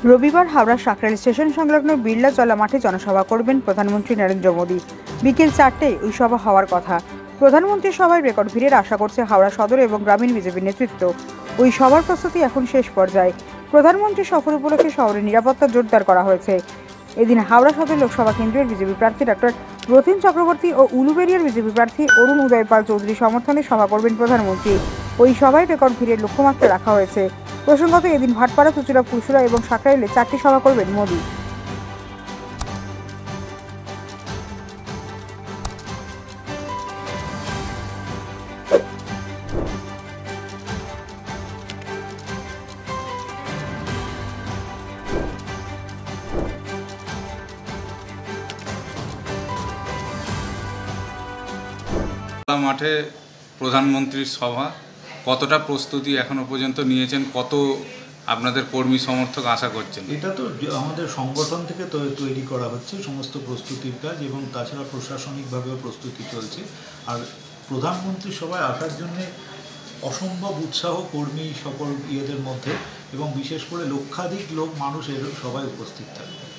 রবিবার হাওড়া সাকরাইল স্টেশন সংলগ্ন বিড়লা জলা মাঠে জনসভা করবেন প্রধানমন্ত্রী নরেন্দ্র মোদী। বিকেল 4টায় ওই সভা হওয়ার কথা। প্রধানমন্ত্রীর সভায় রেকর্ড ভিড়ের আশা করছে হাওড়া সদর এবং গ্রামীণ বিজেপির নেতৃত্ব। ওই সভার প্রস্তুতি এখন শেষ পর্যায়ে। প্রধানমন্ত্রী সফর উপলক্ষে শহরের নিরাপত্তা জোরদার করা হয়েছে। এদিন হাওড়া সদর লোকসভা কেন্দ্রের বিজেপি প্রার্থী ডক্টর রথীন চক্রবর্তী ও উলুবেড়িয়ার বিজেপি প্রার্থী অরুণ উদয়পাল চৌধুরী সমর্থনে সভা করবেন প্রধানমন্ত্রী। ওই সভায় রেকর্ড ভিড়ের লক্ষ্যমাত্রা রাখা হয়েছে। প্রসঙ্গত, এদিন ভাটপাড়া, চুচুড়া, পুরসুরা এবং সাকরাইলে 4টি সভা করবেন মোদী। মাঠে প্রধানমন্ত্রীর সভা, কতটা প্রস্তুতি এখনো পর্যন্ত নিয়েছেন, কত আপনাদের কর্মী সমর্থক আশা করছেন? এটা তো আমাদের সংগঠন থেকে তৈরি করা হচ্ছে সমস্ত প্রস্তুতির কাজ, এবং তাছাড়া প্রশাসনিকভাবেও প্রস্তুতি চলছে। আর প্রধানমন্ত্রী সভায় আসার জন্যে অসম্ভব উৎসাহ কর্মী সকল ইয়েদের মধ্যে, এবং বিশেষ করে লক্ষাধিক মানুষ এর সবাই উপস্থিত থাকবে।